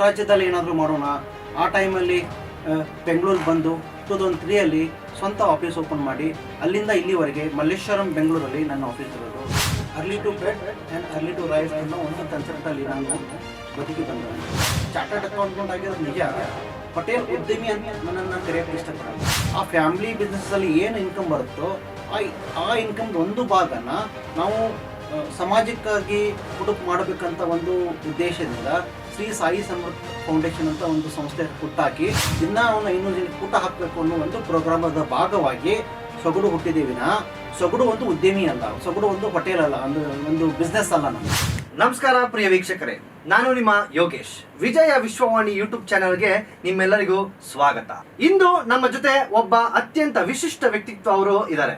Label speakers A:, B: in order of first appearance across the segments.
A: ರಾಜ್ಯದಲ್ಲಿ ಏನಾದರೂ ಮಾಡೋಣ. ಆ ಟೈಮಲ್ಲಿ ಬೆಂಗಳೂರು ಬಂದು 2003 ಸ್ವಂತ ಆಫೀಸ್ ಓಪನ್ ಮಾಡಿ ಅಲ್ಲಿಂದ ಇಲ್ಲಿವರೆಗೆ ಮಲ್ಲೇಶ್ವರಂ ಬೆಂಗಳೂರಲ್ಲಿ ನನ್ನ ಆಫೀಸ್ ಇರೋದು. Early to bed and early to rise ಅನ್ನೋ ಒಂದು ಕನ್ಸೆಪ್ಟಲ್ಲಿ ನಾನು ಬದುಕಿ ಬಂದವನು. ಚಾರ್ಟರ್ಡ್ ಅಕೌಂಟೆಂಟ್ ಆಗಿರೋದು ನಿಜ, ಪಟೇಲ್ ಉದ್ಯಮಿ ಅಂತ ನನ್ನನ್ನು ಕರೆಯೋಕ್ಕೆ ಇಷ್ಟಪಡಲ್ಲ. ಆ ಫ್ಯಾಮಿಲಿ ಬಿಸ್ನೆಸ್ಸಲ್ಲಿ ಏನು ಇನ್ಕಮ್ ಬರುತ್ತೋ ಆ ಇನ್ಕಮ್ದು ಒಂದು ಭಾಗನ ನಾವು ಸಮಾಜಕ್ಕಾಗಿ ಹುಡುಕು ಮಾಡಬೇಕಂತ ಒಂದು ಉದ್ದೇಶದಿಂದ ಶ್ರೀ ಸಾಯಿ ಸಮೃದ್ಧ ಫೌಂಡೇಶನ್ ಅಂತ ಒಂದು ಸಂಸ್ಥೆ ಹುಟ್ಟಾಕಿ ದಿನ ಅವನ್ನ 500 ಜನಕ್ಕೆ ಊಟ ಹಾಕಬೇಕು ಅನ್ನೋ ಒಂದು ಪ್ರೋಗ್ರಾಮದ ಭಾಗವಾಗಿ ಸೊಗಡು ಹುಟ್ಟಿದ್ದೀವಿನ. ಸೊಗಡು ಒಂದು ಉದ್ಯಮಿ ಅಲ್ಲ, ಸೊಗಡು ಒಂದು ಪಟೇಲ್ ಅಲ್ಲ, ಒಂದು ಬಿಸ್ನೆಸ್ ಅಲ್ಲ.
B: ನಮಸ್ಕಾರ ಪ್ರಿಯ ವೀಕ್ಷಕರೇ, ನಾನು ನಿಮ್ಮ ಯೋಗೇಶ್. ವಿಜಯ ವಿಶ್ವವಾಣಿ ಯೂಟ್ಯೂಬ್ ಚಾನೆಲ್ಗೆ ನಿಮ್ಮೆಲ್ಲರಿಗೂ ಸ್ವಾಗತ. ಇಂದು ನಮ್ಮ ಜೊತೆ ಒಬ್ಬ ಅತ್ಯಂತ ವಿಶಿಷ್ಟ ವ್ಯಕ್ತಿತ್ವ ಅವರು ಇದ್ದಾರೆ.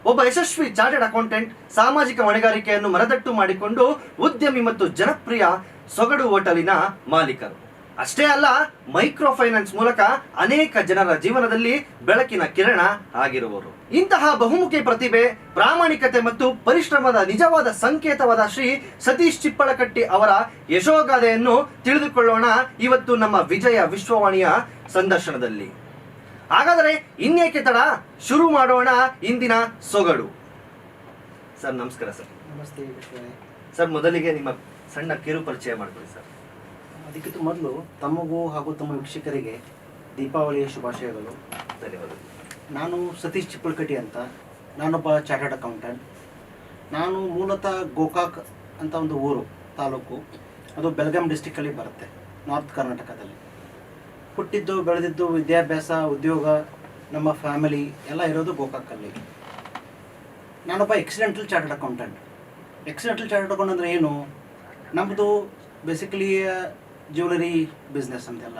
B: ಒಬ್ಬ ಯಶಸ್ವಿ ಚಾರ್ಟರ್ಡ್ ಅಕೌಂಟೆಂಟ್, ಸಾಮಾಜಿಕ ಹೊಣೆಗಾರಿಕೆಯನ್ನು ಮನದಟ್ಟು ಮಾಡಿಕೊಂಡು ಉದ್ಯಮಿ ಮತ್ತು ಜನಪ್ರಿಯ ಸೊಗಡು ಹೋಟೆಲಿನ ಮಾಲೀಕರು. ಅಷ್ಟೇ ಅಲ್ಲ, ಮೈಕ್ರೋ ಫೈನಾನ್ಸ್ ಮೂಲಕ ಅನೇಕ ಜನರ ಜೀವನದಲ್ಲಿ ಬೆಳಕಿನ ಕಿರಣ ಆಗಿರುವರು. ಇಂತಹ ಬಹುಮುಖಿ ಪ್ರತಿಭೆ, ಪ್ರಾಮಾಣಿಕತೆ ಮತ್ತು ಪರಿಶ್ರಮದ ನಿಜವಾದ ಸಂಕೇತವಾದ ಶ್ರೀ ಸತೀಶ್ ಚಿಪ್ಪಳಕಟ್ಟಿ ಅವರ ಯಶೋಗಾಥೆಯನ್ನು ತಿಳಿದುಕೊಳ್ಳೋಣ ಇವತ್ತು ನಮ್ಮ ವಿಜಯ ವಿಶ್ವವಾಣಿಯ ಸಂದರ್ಶನದಲ್ಲಿ. ಹಾಗಾದರೆ ಇನ್ನೇಕೆ ತಡ, ಶುರು ಮಾಡೋಣ ಇಂದಿನ ಸೊಗಡು. ಸರ್ ನಮಸ್ಕಾರ. ಸರ್
A: ನಮಸ್ತೆ.
B: ಸರ್, ಮೊದಲಿಗೆ ನಿಮ್ಮ ಸಣ್ಣ ಕಿರು ಪರಿಚಯ ಮಾಡ್ಕೊಳ್ಳಿ ಸರ್.
A: ಅದಕ್ಕಿಂತ ಮೊದಲು ತಮಗೂ ಹಾಗೂ ತಮ್ಮ ವೀಕ್ಷಕರಿಗೆ ದೀಪಾವಳಿಯ ಶುಭಾಶಯಗಳು.
B: ಧನ್ಯವಾದಗಳು.
A: ನಾನು ಸತೀಶ್ ಚಿಪ್ಪಳಕಟ್ಟಿ ಅಂತ, ನಾನೊಬ್ಬ ಚಾರ್ಟರ್ಡ್ ಅಕೌಂಟೆಂಟ್. ನಾನು ಮೂಲತಃ ಗೋಕಾಕ್ ಅಂತ ಒಂದು ಊರು, ತಾಲೂಕು, ಅದು ಬೆಳಗಾಂ ಡಿಸ್ಟಿಕ್ಕಲ್ಲಿ ಬರುತ್ತೆ, ನಾರ್ತ್ ಕರ್ನಾಟಕದಲ್ಲಿ. ಹುಟ್ಟಿದ್ದು ಬೆಳೆದಿದ್ದು, ವಿದ್ಯಾಭ್ಯಾಸ, ಉದ್ಯೋಗ, ನಮ್ಮ ಫ್ಯಾಮಿಲಿ ಎಲ್ಲ ಇರೋದು ಗೋಕಾಕಲ್ಲಿ. ನಾನೊಬ್ಬ ಎಕ್ಸಿಡೆಂಟಲ್ ಚಾರ್ಟರ್ಡ್ ಅಕೌಂಟೆಂಟ್. ಎಕ್ಸಿಡೆಂಟಲ್ ಚಾರ್ಟರ್ಡ್ ಅಕೌಂಟ್ ಅಂದರೆ ಏನು? ನಮ್ಮದು ಬೇಸಿಕಲಿ ಜ್ಯುವೆಲರಿ ಬಿಸ್ನೆಸ್ ಅಂತೆಲ್ಲ.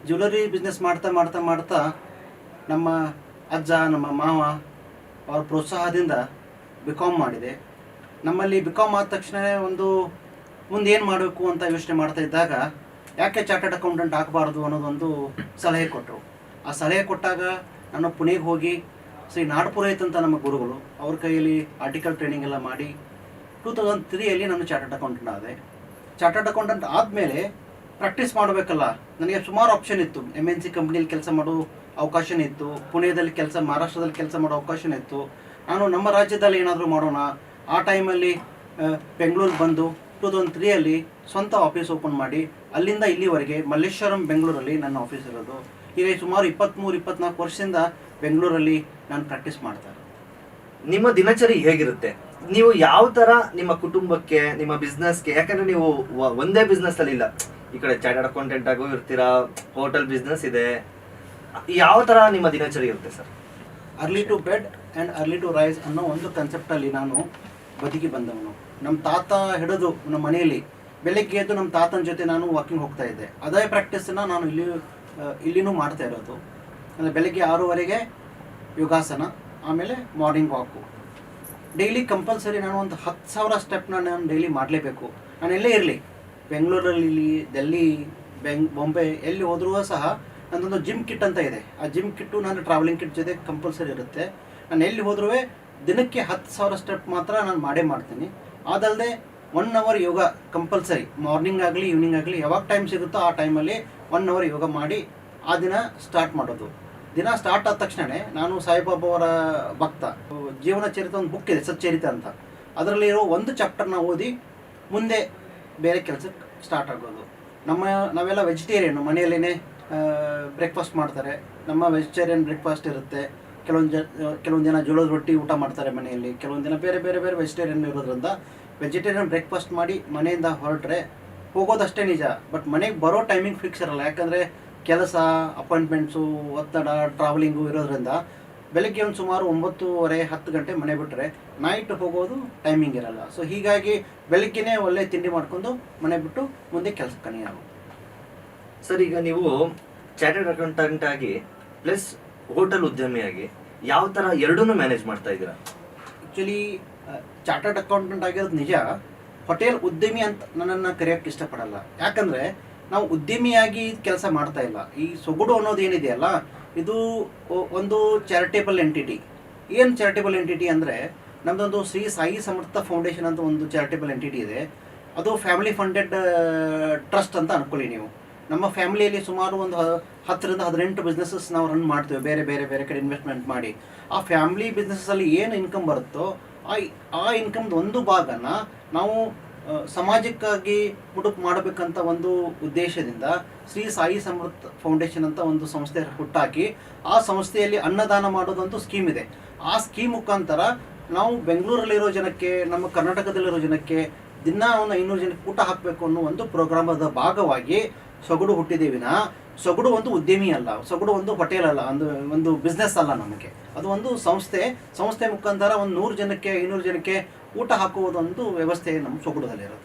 A: ಜ್ಯುವೆಲರಿ ಬಿಸ್ನೆಸ್ ಮಾಡ್ತಾ ಮಾಡ್ತಾ ಮಾಡ್ತಾ ನಮ್ಮ ಅಜ್ಜ, ನಮ್ಮ ಮಾವ ಅವ್ರ ಪ್ರೋತ್ಸಾಹದಿಂದ ಬಿಕಾಮ್ ಮಾಡಿದೆ. ನಮ್ಮಲ್ಲಿ ಬಿಕಾಮ್ ಆದ ತಕ್ಷಣ ಒಂದು ಮುಂದೆ ಏನು ಮಾಡಬೇಕು ಅಂತ ಯೋಚನೆ ಮಾಡ್ತಾ ಇದ್ದಾಗ ಯಾಕೆ ಚಾರ್ಟರ್ಡ್ ಅಕೌಂಟೆಂಟ್ ಆಗಬಾರ್ದು ಅನ್ನೋದೊಂದು ಸಲಹೆ ಕೊಟ್ಟರು. ಆ ಸಲಹೆ ಕೊಟ್ಟಾಗ ನಾನು ಪುಣೆಗೆ ಹೋಗಿ ಶ್ರೀ ನಾಡಪುರೋಹಿತ್ ಅಂತ ನಮ್ಮ ಗುರುಗಳು ಅವ್ರ ಕೈಯಲ್ಲಿ ಆರ್ಟಿಕಲ್ ಟ್ರೈನಿಂಗ್ ಎಲ್ಲ ಮಾಡಿ 2003 ನಾನು ಚಾರ್ಟರ್ಡ್ ಅಕೌಂಟೆಂಟ್ ಆದೆ. ಚಾರ್ಟರ್ಡ್ ಅಕೌಂಟೆಂಟ್ ಆದಮೇಲೆ ಪ್ರಾಕ್ಟೀಸ್ ಮಾಡಬೇಕಲ್ಲ, ನನಗೆ ಸುಮಾರು ಆಪ್ಷನ್ ಇತ್ತು. MNC ಕಂಪ್ನಿಯಲ್ಲಿ ಕೆಲಸ ಮಾಡೋ ಅವಕಾಶ ಇತ್ತು, ಪುಣೆದಲ್ಲಿ ಮಹಾರಾಷ್ಟ್ರದಲ್ಲಿ ಕೆಲಸ ಮಾಡೋ ಅವಕಾಶ ಇತ್ತು. ನಾನು ನಮ್ಮ ರಾಜ್ಯದಲ್ಲಿ ಏನಾದರೂ ಮಾಡೋಣ. ಆ ಟೈಮಲ್ಲಿ ಬೆಂಗಳೂರು ಬಂದು 2003 ಸ್ವಂತ ಆಫೀಸ್ ಓಪನ್ ಮಾಡಿ ಅಲ್ಲಿಂದ ಇಲ್ಲಿವರೆಗೆ ಮಲ್ಲೇಶ್ವರಂ ಬೆಂಗಳೂರಲ್ಲಿ ನನ್ನ ಆಫೀಸ್ ಇರೋದು. ಈಗ ಸುಮಾರು 23-24 ವರ್ಷದಿಂದ ಬೆಂಗಳೂರಲ್ಲಿ ನಾನು ಪ್ರಾಕ್ಟೀಸ್ ಮಾಡ್ತಾರೆ.
B: ನಿಮ್ಮ ದಿನಚರಿ ಹೇಗಿರುತ್ತೆ? ನೀವು ಯಾವ ತರ ನಿಮ್ಮ ಕುಟುಂಬಕ್ಕೆ, ನಿಮ್ಮ ಬಿಸ್ನೆಸ್ಗೆ, ಯಾಕಂದ್ರೆ ನೀವು ಒಂದೇ ಬಿಸ್ನೆಸ್ ಅಲ್ಲಿ ಇಲ್ಲ, ಈ ಕಡೆ ಚಾರ್ಟರ್ಡ್ ಅಕೌಂಟೆಂಟ್ ಆಗೋ ಇರ್ತೀರಾ, ಹೋಟೆಲ್ ಬಿಸ್ನೆಸ್ ಇದೆ, ಯಾವ ತರ ನಿಮ್ಮ ದಿನಚರಿ ಇರುತ್ತೆ sir?
A: Early to bed and early to rise ಅನ್ನೋ ಒಂದು ಕನ್ಸೆಪ್ಟಲ್ಲಿ ನಾನು ಬದುಕಿ ಬಂದವನು. ನಮ್ಮ ತಾತ ಹಿಡಿದು ನಮ್ಮ ಮನೆಯಲ್ಲಿ ಬೆಳಗ್ಗೆ ಎದ್ದು ನಮ್ಮ ತಾತನ ಜೊತೆ ನಾನು ವಾಕಿಂಗ್ ಹೋಗ್ತಾ ಇದ್ದೆ. ಅದೇ ಪ್ರಾಕ್ಟೀಸನ್ನು ನಾನು ಇಲ್ಲಿನೂ ಮಾಡ್ತಾ ಇರೋದು. ಅಂದರೆ ಬೆಳಗ್ಗೆ 6:30 ಯೋಗಾಸನ, ಆಮೇಲೆ ಮಾರ್ನಿಂಗ್ ವಾಕು. ಡೈಲಿ ಕಂಪಲ್ಸರಿ ನಾನು ಒಂದು 10,000 ಸ್ಟೆಪ್ನ ನಾನು ಡೈಲಿ ಮಾಡಲೇಬೇಕು. ನಾನು ಎಲ್ಲೇ ಇರಲಿ, ಬೆಂಗಳೂರಲ್ಲಿ, ಡೆಲ್ಲಿ, ಬಾಂಬೆ ಎಲ್ಲಿ ಹೋದ್ರೂ ಸಹ ನನ್ನದೊಂದು ಜಿಮ್ ಕಿಟ್ ಅಂತ ಇದೆ. ಆ ಜಿಮ್ ಕಿಟ್ಟು ನಾನು ಟ್ರಾವೆಲಿಂಗ್ ಕಿಟ್ ಜೊತೆ ಕಂಪಲ್ಸರಿ ಇರುತ್ತೆ. ನಾನು ಎಲ್ಲಿ ಹೋದ್ರೂ ದಿನಕ್ಕೆ 10,000 ಸ್ಟೆಪ್ ಮಾತ್ರ ನಾನು ಮಾಡೇ ಮಾಡ್ತೀನಿ. ಅದಲ್ಲದೆ 1 ಅವರ್ ಯೋಗ ಕಂಪಲ್ಸರಿ, ಮಾರ್ನಿಂಗ್ ಆಗಲಿ ಈವ್ನಿಂಗ್ ಆಗಲಿ ಯಾವಾಗ ಟೈಮ್ ಸಿಗುತ್ತೋ ಆ ಟೈಮಲ್ಲಿ 1 ಅವರ್ ಯೋಗ ಮಾಡಿ ಆ ದಿನ ಸ್ಟಾರ್ಟ್ ಮಾಡೋದು. ದಿನ ಸ್ಟಾರ್ಟ್ ಆದ ತಕ್ಷಣವೇ ನಾನು ಸಾಯಿಬಾಬಾ ಅವರ ಭಕ್ತ. ಜೀವನ ಚರಿತ ಒಂದು ಬುಕ್ ಇದೆ, ಸಚ್ಚರಿತ ಅಂತ. ಅದರಲ್ಲಿರೋ ಒಂದು ಚಾಪ್ಟರ್ನ ಓದಿ ಮುಂದೆ ಬೇರೆ ಕೆಲಸಕ್ಕೆ ಸ್ಟಾರ್ಟ್ ಆಗೋದು. ನಾವೆಲ್ಲ ವೆಜಿಟೇರಿಯನ್, ಮನೆಯಲ್ಲೇ ಬ್ರೇಕ್ಫಾಸ್ಟ್ ಮಾಡ್ತಾರೆ. ನಮ್ಮ ವೆಜಿಟೇರಿಯನ್ ಬ್ರೇಕ್ಫಾಸ್ಟ್ ಇರುತ್ತೆ. ಕೆಲವೊಂದು ಜನ ಜೋಳದ ರೊಟ್ಟಿ ಊಟ ಮಾಡ್ತಾರೆ ಮನೆಯಲ್ಲಿ, ಕೆಲವೊಂದು ದಿನ ಬೇರೆ ಬೇರೆ ಬೇರೆ ವೆಜಿಟೇರಿಯನ್ ಇರೋದ್ರಿಂದ ವೆಜಿಟೇರಿಯನ್ ಬ್ರೇಕ್ಫಾಸ್ಟ್ ಮಾಡಿ ಮನೆಯಿಂದ ಹೊರಟ್ರೆ ಹೋಗೋದಷ್ಟೇ ನಿಜ. ಬಟ್ ಮನೆಗೆ ಬರೋ ಟೈಮಿಂಗ್ ಫಿಕ್ಸ್ ಇರಲ್ಲ, ಯಾಕಂದರೆ ಕೆಲಸ, ಅಪಾಯಿಂಟ್ಮೆಂಟ್ಸು, ಒತ್ತಡ, ಟ್ರಾವೆಲಿಂಗು ಇರೋದ್ರಿಂದ ಬೆಳಗ್ಗೆ ಒಂದು ಸುಮಾರು 9:30-10 ಗಂಟೆ ಮನೆ ಬಿಟ್ಟರೆ ನೈಟ್ ಹೋಗೋದು ಟೈಮಿಂಗ್ ಇರಲ್ಲ. ಸೊ ಹೀಗಾಗಿ ಬೆಳಗ್ಗೆನೇ ಒಳ್ಳೆ ತಿಂಡಿ ಮಾಡ್ಕೊಂಡು ಮನೆ ಬಿಟ್ಟು ಮುಂದೆ ಕೆಲಸಕ್ಕೆ ಕಣಿಯಾಗು.
B: ಸರ್, ಈಗ ನೀವು ಚಾರ್ಟರ್ಡ್ ಅಕೌಂಟೆಂಟ್ ಆಗಿ ಪ್ಲಸ್ ಹೋಟೆಲ್ ಉದ್ಯಮಿಯಾಗಿ ಯಾವ ತರ ಎರಡನ್ನೂ ಮ್ಯಾನೇಜ್ ಮಾಡ್ತಾ ಇದ್ದೀರಾ?
A: ಆ್ಯಕ್ಚುಲಿ ಚಾರ್ಟರ್ಡ್ ಅಕೌಂಟೆಂಟ್ ಆಗಿರೋದು ನಿಜ, ಹೋಟೆಲ್ ಉದ್ಯಮಿ ಅಂತ ನನ್ನನ್ನು ಕರೆಯೋಕ್ಕೆ ಇಷ್ಟಪಡಲ್ಲ. ಯಾಕಂದರೆ ನಾವು ಉದ್ಯಮಿಯಾಗಿ ಕೆಲಸ ಮಾಡ್ತಾ ಇಲ್ಲ. ಈ ಸೊಗಡು ಅನ್ನೋದು ಏನಿದೆಯಲ್ಲ, ಇದು ಒಂದು ಚಾರಿಟೇಬಲ್ ಎಂಟಿಟಿ. ಏನು ಚಾರಿಟೇಬಲ್ ಎಂಟಿಟಿ ಅಂದರೆ, ನಮ್ಮದೊಂದು ಶ್ರೀ ಸಾಯಿ ಸಮರ್ಥ ಫೌಂಡೇಶನ್ ಅಂತ ಒಂದು ಚಾರಿಟೇಬಲ್ ಎಂಟಿಟಿ ಇದೆ. ಅದು ಫ್ಯಾಮಿಲಿ ಫಂಡೆಡ್ ಟ್ರಸ್ಟ್ ಅಂತ ಅನ್ಕೊಳ್ಳಿ ನೀವು. ನಮ್ಮ ಫ್ಯಾಮಿಲಿಯಲ್ಲಿ ಸುಮಾರು ಒಂದು 10ರಿಂದ 18 ಬಿಸ್ನೆಸಸ್ ನಾವು ರನ್ ಮಾಡ್ತೀವಿ, ಬೇರೆ ಬೇರೆ ಬೇರೆ ಕಡೆ ಇನ್ವೆಸ್ಟ್ಮೆಂಟ್ ಮಾಡಿ. ಆ ಫ್ಯಾಮಿಲಿ ಬಿಸ್ನೆಸ್ಸಲ್ಲಿ ಏನು ಇನ್ಕಮ್ ಬರುತ್ತೋ ಆ ಇನ್ಕಮ್ದು ಒಂದು ಭಾಗನ ನಾವು ಸಮಾಜಕ್ಕಾಗಿ ಮುಡುಪು ಮಾಡಬೇಕಂತ ಒಂದು ಉದ್ದೇಶದಿಂದ ಶ್ರೀ ಸಾಯಿ ಸಮೃದ್ಧ ಫೌಂಡೇಶನ್ ಅಂತ ಒಂದು ಸಂಸ್ಥೆ ಹುಟ್ಟಾಕಿ ಆ ಸಂಸ್ಥೆಯಲ್ಲಿ ಅನ್ನದಾನ ಮಾಡೋದೊಂದು ಸ್ಕೀಮ್ ಇದೆ. ಆ ಸ್ಕೀಮ್ ಮುಖಾಂತರ ನಾವು ಬೆಂಗಳೂರಲ್ಲಿರೋ ಜನಕ್ಕೆ, ನಮ್ಮ ಕರ್ನಾಟಕದಲ್ಲಿರೋ ಜನಕ್ಕೆ ದಿನ ಒಂದು 500 ಜನಕ್ಕೆ ಊಟ ಹಾಕಬೇಕು ಅನ್ನೋ ಒಂದು ಪ್ರೋಗ್ರಾಮದ ಭಾಗವಾಗಿ ಸೊಗಡು ಹುಟ್ಟಿದೇವಿನ. ಸೊಗಡು ಒಂದು ಉದ್ಯಮಿ ಅಲ್ಲ, ಸೊಗಡು ಒಂದು ಹೋಟೆಲ್ ಅಲ್ಲ, ಒಂದು ಬಿಸ್ನೆಸ್ ಅಲ್ಲ. ನಮಗೆ ಅದು ಒಂದು ಸಂಸ್ಥೆ ಮುಖಾಂತರ ಒಂದು 100 ಜನಕ್ಕೆ 500 ಜನಕ್ಕೆ ಊಟ ಹಾಕುವುದೊಂದು ವ್ಯವಸ್ಥೆ ನಮ್ಮ ಸೊಗಡುದಲ್ಲಿರೋದು.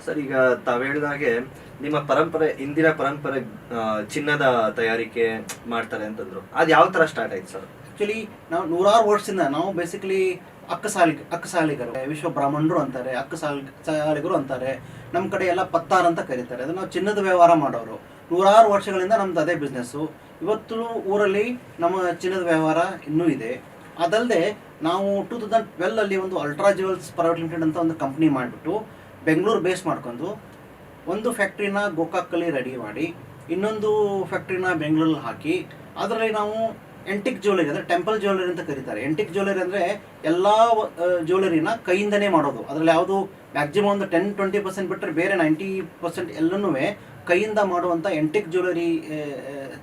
B: ಸರ್, ಈಗ ತಾವು ಹೇಳಿದಾಗೆ ನಿಮ್ಮ ಇಂದಿನ ಪರಂಪರೆ ಚಿನ್ನದ ತಯಾರಿಕೆ ಮಾಡ್ತಾರೆ ಅಂತಂದ್ರು, ಅದು ಯಾವ ತರ ಸ್ಟಾರ್ಟ್ ಆಯ್ತು ಸರ್?
A: ಆಕ್ಚುಲಿ ನಾವು 100 ವರ್ಷದಿಂದ ನಾವು ಬೇಸಿಕಲಿ ಅಕ್ಕಸಾಲಿಗರು, ವಿಶ್ವ ಬ್ರಾಹ್ಮಣರು ಅಂತಾರೆ, ಅಕ್ಕಸಾಲಿಗರು ಅಂತಾರೆ. ನಮ್ಮ ಕಡೆ ಎಲ್ಲ ಪತ್ತಾರ್ ಅಂತ ಕರೀತಾರೆ. ಅದು ನಾವು ಚಿನ್ನದ ವ್ಯವಹಾರ ಮಾಡೋರು. 100 ವರ್ಷಗಳಿಂದ ನಮ್ದು ಅದೇ ಬಿಸ್ನೆಸ್ಸು. ಇವತ್ತು ಊರಲ್ಲಿ ನಮ್ಮ ಚಿನ್ನದ ವ್ಯವಹಾರ ಇನ್ನೂ ಇದೆ. ಅದಲ್ಲದೆ ನಾವು 2012 ಒಂದು ಅಲ್ಟ್ರಾ ಜ್ಯುವೆಲ್ಸ್ ಪ್ರೈವೇಟ್ ಲಿಮಿಟೆಡ್ ಅಂತ ಒಂದು ಕಂಪ್ನಿ ಮಾಡಿಬಿಟ್ಟು ಬೆಂಗಳೂರು ಬೇಸ್ ಮಾಡ್ಕೊಂಡು ಒಂದು ಫ್ಯಾಕ್ಟ್ರಿನ ಗೋಕಾಕಲ್ಲಿ ರೆಡಿ ಮಾಡಿ, ಇನ್ನೊಂದು ಫ್ಯಾಕ್ಟ್ರಿನ ಬೆಂಗಳೂರಲ್ಲಿ ಹಾಕಿ, ಅದರಲ್ಲಿ ನಾವು ಎಂಟಿಕ್ ಜ್ಯುವೆಲರಿ ಅಂದರೆ ಟೆಂಪಲ್ ಜ್ಯುವೆಲರಿ ಅಂತ ಕರೀತಾರೆ. ಎಂಟಿಕ್ ಜ್ಯುವೆಲರಿ ಅಂದರೆ ಎಲ್ಲ ಜ್ಯುವೆಲರಿನ ಕೈಯಿಂದನೇ ಮಾಡೋದು. ಅದರಲ್ಲಿ ಯಾವುದು ಮ್ಯಾಕ್ಸಿಮಮ್ ಒಂದು 10-20% ಬಿಟ್ಟರೆ ಬೇರೆ 90% ಎಲ್ಲನೂ ಕೈಯಿಂದ ಮಾಡುವಂಥ ಎಂಟಿಕ್ ಜ್ಯುವೆಲರಿ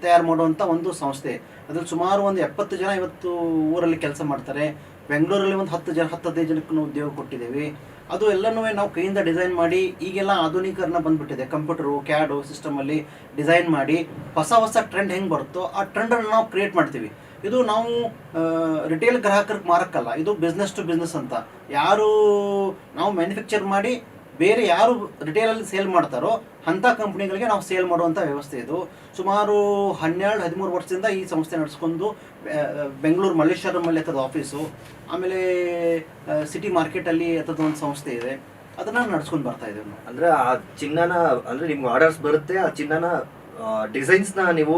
A: ತಯಾರು ಮಾಡುವಂಥ ಒಂದು ಸಂಸ್ಥೆ. ಅದ್ರಲ್ಲಿ ಸುಮಾರು ಒಂದು 70 ಜನ ಇವತ್ತು ಊರಲ್ಲಿ ಕೆಲಸ ಮಾಡ್ತಾರೆ. ಬೆಂಗಳೂರಲ್ಲಿ ಒಂದು 10-15 ಜನಕ್ಕೆ ಉದ್ಯೋಗ ಕೊಟ್ಟಿದ್ದೇವೆ. ಅದು ಎಲ್ಲನೂ ನಾವು ಕೈಯಿಂದ ಡಿಸೈನ್ ಮಾಡಿ, ಈಗೆಲ್ಲ ಆಧುನೀಕರಣ ಬಂದುಬಿಟ್ಟಿದೆ, ಕಂಪ್ಯೂಟರು ಕ್ಯಾಡು ಸಿಸ್ಟಮಲ್ಲಿ ಡಿಸೈನ್ ಮಾಡಿ ಹೊಸ ಟ್ರೆಂಡ್ ಹೆಂಗೆ ಬರುತ್ತೋ ಆ ಟ್ರೆಂಡನ್ನು ನಾವು ಕ್ರಿಯೇಟ್ ಮಾಡ್ತೀವಿ. ಇದು ನಾವು ರಿಟೇಲ್ ಗ್ರಾಹಕರಿಗೆ ಮಾರಕ್ಕಲ್ಲ, ಇದು ಬಿಸ್ನೆಸ್ ಟು ಬಿಸ್ನೆಸ್ ಅಂತ. ಯಾರು ನಾವು ಮ್ಯಾನುಫ್ಯಾಕ್ಚರ್ ಮಾಡಿ ಬೇರೆ ಯಾರು ರಿಟೇಲಲ್ಲಿ ಸೇಲ್ ಮಾಡ್ತಾರೋ ಅಂಥ ಕಂಪ್ನಿಗಳಿಗೆ ನಾವು ಸೇಲ್ ಮಾಡುವಂಥ ವ್ಯವಸ್ಥೆ ಇದು. ಸುಮಾರು 12-13 ವರ್ಷದಿಂದ ಈ ಸಂಸ್ಥೆ ನಡೆಸ್ಕೊಂಡು ಬೆಂಗಳೂರು ಮಲ್ಲೇಶ್ವರಮಲ್ಲಿ ಎತ್ತದ ಆಫೀಸು, ಆಮೇಲೆ ಸಿಟಿ ಮಾರ್ಕೆಟಲ್ಲಿ ಎತ್ತದ ಒಂದು ಸಂಸ್ಥೆ ಇದೆ. ಅದನ್ನು ನಡ್ಸ್ಕೊಂಡು ಬರ್ತಾ ಇದ್ದೇವೆ ನಾವು.
B: ಅಂದರೆ ಆ ಚಿನ್ನನ, ಅಂದರೆ ನಿಮ್ಗೆ ಆರ್ಡರ್ಸ್ ಬರುತ್ತೆ, ಆ ಚಿನ್ನನ ಡಿಸೈನ್ಸ್ನ ನೀವು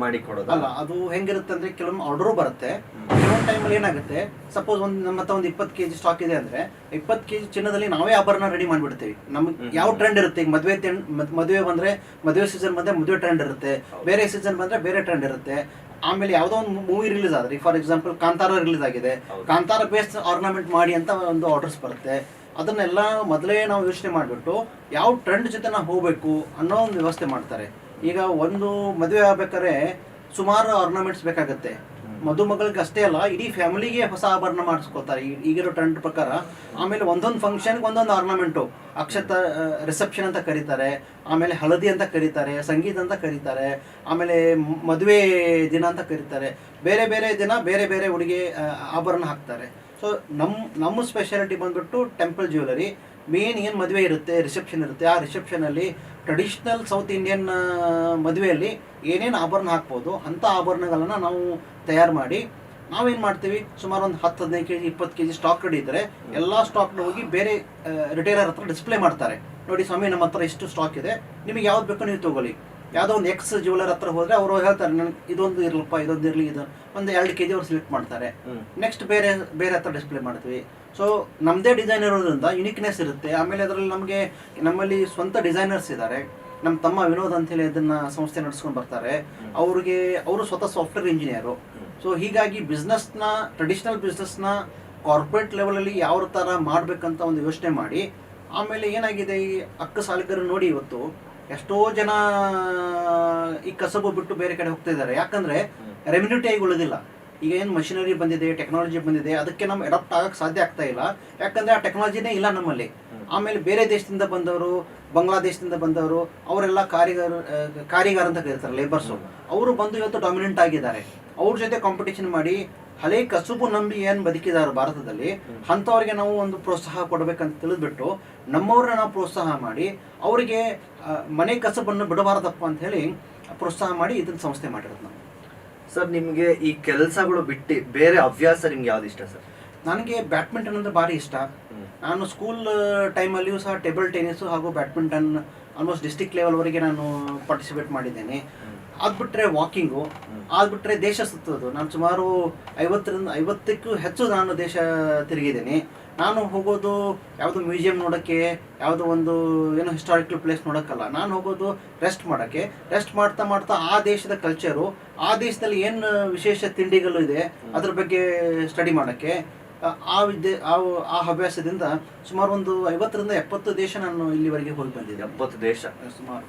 B: ಮಾಡಿ ಕೊಡೋದು
A: ಅಲ್ಲ. ಅದು ಹೆಂಗಿರುತ್ತೆ ಅಂದರೆ ಕೆಲವೊಂದು ಆರ್ಡರು ಬರುತ್ತೆ. ಕೆಲವೊಂದು ಟೈಮಲ್ಲಿ ಏನಾಗುತ್ತೆ, ಸಪೋಸ್ ನಮ್ಮ ಹತ್ರ ಒಂದು 20 kg ಸ್ಟಾಕ್ ಇದೆ ಅಂದರೆ 20 kg ಚಿನ್ನದಲ್ಲಿ ನಾವೇ ಆಭರಣ ರೆಡಿ ಮಾಡಿಬಿಡ್ತೀವಿ. ನಮ್ಗೆ ಯಾವ ಟ್ರೆಂಡ್ ಇರುತ್ತೆ, ಈಗ ಮದುವೆ ಬಂದರೆ ಮದುವೆ ಸೀಸನ್ ಬಂದರೆ ಮದುವೆ ಟ್ರೆಂಡ್ ಇರುತ್ತೆ, ಬೇರೆ ಸೀಸನ್ ಬಂದರೆ ಬೇರೆ ಟ್ರೆಂಡ್ ಇರುತ್ತೆ. ಆಮೇಲೆ ಯಾವುದೋ ಒಂದು ಮೂವಿ ರಿಲೀಸ್ ಆದರೆ, ಫಾರ್ ಎಕ್ಸಾಂಪಲ್ ಕಾಂತಾರ ರಿಲೀಸ್ ಆಗಿದೆ, ಕಾಂತಾರ ಬೇಸ್ ಆರ್ನಮೆಂಟ್ ಮಾಡಿ ಅಂತ ಒಂದು ಆರ್ಡರ್ಸ್ ಬರುತ್ತೆ. ಅದನ್ನೆಲ್ಲ ಮೊದಲೇ ನಾವು ಯೋಚನೆ ಮಾಡಿಬಿಟ್ಟು ಯಾವ ಟ್ರೆಂಡ್ ಜೊತೆ ನಾವು ಹೋಗಬೇಕು ಅನ್ನೋ ಒಂದು ವ್ಯವಸ್ಥೆ ಮಾಡ್ತಾರೆ. ಈಗ ಒಂದು ಮದುವೆ ಆಗ್ಬೇಕಾದ್ರೆ ಸುಮಾರು ಆರ್ನಮೆಂಟ್ಸ್ ಬೇಕಾಗುತ್ತೆ. ಮದುಮಗಳಿಗೆ ಅಷ್ಟೇ ಅಲ್ಲ, ಇಡೀ ಫ್ಯಾಮಿಲಿಗೆ ಹೊಸ ಆಭರಣ ಮಾಡಿಸ್ಕೊತಾರೆ ಈಗಿರೋ ಟ್ರೆಂಡ್ ಪ್ರಕಾರ. ಆಮೇಲೆ ಒಂದೊಂದು ಫಂಕ್ಷನ್ಗೆ ಒಂದೊಂದು ಆರ್ನಮೆಂಟು, ರಿಸೆಪ್ಷನ್ ಅಂತ ಕರೀತಾರೆ, ಆಮೇಲೆ ಹಳದಿ ಅಂತ ಕರೀತಾರೆ, ಸಂಗೀತ ಅಂತ ಕರೀತಾರೆ, ಆಮೇಲೆ ಮದುವೆ ದಿನ ಅಂತ ಕರೀತಾರೆ. ಬೇರೆ ಬೇರೆ ದಿನ ಬೇರೆ ಬೇರೆ ಉಡುಗೆ ಆಭರಣ ಹಾಕ್ತಾರೆ. ಸೊ ನಮ್ಮ ಸ್ಪೆಷಾಲಿಟಿ ಬಂದ್ಬಿಟ್ಟು ಟೆಂಪಲ್ ಜ್ಯುವೆಲರಿ. ಮೇನ್ ಏನು ಮದುವೆ ಇರುತ್ತೆ, ರಿಸೆಪ್ಷನ್ ಇರುತ್ತೆ, ಆ ರಿಸೆಪ್ಷನಲ್ಲಿ ಟ್ರೆಡಿಷ್ನಲ್ ಸೌತ್ ಇಂಡಿಯನ್ ಮದುವೆಯಲ್ಲಿ ಏನೇನು ಆಭರಣ ಹಾಕ್ಬೋದು ಅಂಥ ಆಭರಣಗಳನ್ನು ನಾವು ತಯಾರು ಮಾಡಿ ನಾವೇನು ಮಾಡ್ತೀವಿ, ಸುಮಾರು ಒಂದು 10-15 kg 20 kg ಸ್ಟಾಕ್ ರೆಡಿ ಇದ್ದರೆ ಎಲ್ಲ ಸ್ಟಾಕ್ನ ಹೋಗಿ ಬೇರೆ ರಿಟೇಲರ್ ಹತ್ರ ಡಿಸ್ಪ್ಲೇ ಮಾಡ್ತಾರೆ. ನೋಡಿ ಸ್ವಾಮಿ, ನಮ್ಮ ಹತ್ರ ಇಷ್ಟು ಸ್ಟಾಕ್ ಇದೆ, ನಿಮಗೆ ಯಾವ್ದು ಬೇಕೋ ನೀವು ತೊಗೊಳ್ಳಿ. ಯಾವುದೋ ಒಂದು ಎಕ್ಸ್ ಜ್ಯುವೆಲರ್ ಹತ್ರ ಹೋದರೆ ಅವರು ಹೇಳ್ತಾರೆ, ನನಗೆ ಇದೊಂದು ಇರಲಪ್ಪ, ಇದೊಂದು ಇರಲಿ, ಇದು ಒಂದು 2 kg ಅವ್ರು ಸೆಲೆಕ್ಟ್ ಮಾಡ್ತಾರೆ. ನೆಕ್ಸ್ಟ್ ಬೇರೆ ಹತ್ರ ಡಿಸ್ಪ್ಲೇ ಮಾಡ್ತೀವಿ. ಸೊ ನಮ್ಮದೇ ಡಿಸೈನ್ ಇರೋದ್ರಿಂದ ಯುನಿಕ್ನೆಸ್ ಇರುತ್ತೆ. ಆಮೇಲೆ ಅದರಲ್ಲಿ ನಮ್ಮಲ್ಲಿ ಸ್ವಂತ ಡಿಸೈನರ್ಸ್ ಇದ್ದಾರೆ. ನಮ್ಮ ತಮ್ಮ ವಿನೋದ್ ಅಂತೇಳಿ ಇದನ್ನು ಸಂಸ್ಥೆ ನಡೆಸ್ಕೊಂಡು ಬರ್ತಾರೆ. ಅವರು ಸ್ವತಃ ಸಾಫ್ಟ್ವೇರ್ ಇಂಜಿನಿಯರು. ಸೊ ಹೀಗಾಗಿ ಟ್ರೆಡಿಷ್ನಲ್ ಬಿಸ್ನೆಸ್ನ ಕಾರ್ಪೊರೇಟ್ ಲೆವೆಲಲ್ಲಿ ಯಾವ ಥರ ಮಾಡಬೇಕಂತ ಒಂದು ಯೋಚನೆ ಮಾಡಿ, ಆಮೇಲೆ ಏನಾಗಿದೆ, ಈ ಅಕ್ಕಸಾಲಿಗರು ನೋಡಿ ಇವತ್ತು ಎಷ್ಟೋ ಜನ ಈ ಕಸಬು ಬಿಟ್ಟು ಬೇರೆ ಕಡೆ ಹೋಗ್ತಾ ಇದ್ದಾರೆ. ಯಾಕಂದರೆ ರೆಮ್ಯುನಿಟಿ ಆಗಿ ಉಳಿದಿಲ್ಲ. ಈಗ ಏನು ಮಷಿನರಿ ಬಂದಿದೆ, ಟೆಕ್ನಾಲಜಿ ಬಂದಿದೆ, ಅದಕ್ಕೆ ನಾವು ಅಡಾಪ್ಟ್ ಆಗೋಕ್ಕೆ ಸಾಧ್ಯ ಆಗ್ತಾ ಇಲ್ಲ. ಯಾಕಂದರೆ ಆ ಟೆಕ್ನಾಲಜಿನೇ ಇಲ್ಲ ನಮ್ಮಲ್ಲಿ. ಆಮೇಲೆ ಬೇರೆ ದೇಶದಿಂದ ಬಂದವರು, ಬಾಂಗ್ಲಾದೇಶದಿಂದ ಬಂದವರು, ಅವರೆಲ್ಲ ಕಾರಿಗಾರ ಅಂತ ಕರೀತಾರೆ, ಲೇಬರ್ಸು. ಅವರು ಬಂದು ಇವತ್ತು ಡಾಮಿನೆಂಟ್ ಆಗಿದ್ದಾರೆ. ಅವ್ರ ಜೊತೆ ಕಾಂಪಿಟೇಷನ್ ಮಾಡಿ ಹಳೆ ಕಸುಬು ನಂಬಿ ಏನು ಬದುಕಿದ್ದಾರೆ ಭಾರತದಲ್ಲಿ, ಅಂಥವ್ರಿಗೆ ನಾವು ಒಂದು ಪ್ರೋತ್ಸಾಹ ಕೊಡಬೇಕಂತ ತಿಳಿದ್ಬಿಟ್ಟು ನಮ್ಮವ್ರನ್ನ ನಾವು ಪ್ರೋತ್ಸಾಹ ಮಾಡಿ ಅವರಿಗೆ ಮನೆ ಕಸಬನ್ನು ಬಿಡಬಾರ್ದಪ್ಪ ಅಂತ ಹೇಳಿ ಪ್ರೋತ್ಸಾಹ ಮಾಡಿ ಇದನ್ನ ಸಂಸ್ಥೆ ಮಾಡಿರೋದು ನಾವು.
B: ಸರ್, ನಿಮಗೆ ಈ ಕೆಲಸಗಳು ಬಿಟ್ಟು ಬೇರೆ ಹವ್ಯಾಸ ನಿಮ್ಗೆ ಯಾವ್ದು ಇಷ್ಟ ಸರ್?
A: ನನಗೆ ಬ್ಯಾಡ್ಮಿಂಟನ್ ಅಂದರೆ ಭಾರಿ ಇಷ್ಟ. ನಾನು ಸ್ಕೂಲ್ ಟೈಮಲ್ಲಿಯೂ ಸಹ ಟೇಬಲ್ ಟೆನ್ನಿಸು ಹಾಗೂ ಬ್ಯಾಡ್ಮಿಂಟನ್ ಆಲ್ಮೋಸ್ಟ್ ಡಿಸ್ಟಿಕ್ ಲೆವೆಲ್ವರೆಗೆ ನಾನು ಪಾರ್ಟಿಸಿಪೇಟ್ ಮಾಡಿದ್ದೇನೆ. ಅದ್ಬಿಟ್ರೆ ವಾಕಿಂಗು, ಅದ್ಬಿಟ್ರೆ ದೇಶ ಸುತ್ತೋದು. ನಾನು ಸುಮಾರು 50ಕ್ಕೂ ಹೆಚ್ಚು ನಾನು ದೇಶ ತಿರುಗಿದ್ದೀನಿ. ನಾನು ಹೋಗೋದು ಯಾವುದೋ ಮ್ಯೂಸಿಯಂ ನೋಡೋಕ್ಕೆ, ಯಾವುದೋ ಒಂದು ಏನೋ ಹಿಸ್ಟಾರಿಕಲ್ ಪ್ಲೇಸ್ ನೋಡೋಕ್ಕಲ್ಲ. ನಾನು ಹೋಗೋದು ರೆಸ್ಟ್ ಮಾಡೋಕ್ಕೆ. ರೆಸ್ಟ್ ಮಾಡ್ತಾ ಮಾಡ್ತಾ ಆ ದೇಶದ ಕಲ್ಚರು, ಆ ದೇಶದಲ್ಲಿ ಏನು ವಿಶೇಷ ತಿಂಡಿಗಳು ಇದೆ ಅದ್ರ ಬಗ್ಗೆ ಸ್ಟಡಿ ಮಾಡೋಕ್ಕೆ. ಆ ಹವ್ಯಾಸದಿಂದ ಸುಮಾರು ಒಂದು 50ರಿಂದ 70 ದೇಶ ನಾನು ಇಲ್ಲಿವರೆಗೆ ಹೋಗಿ ಬಂದಿದ್ದೆ.
B: 70 ದೇಶ
A: ಸುಮಾರು.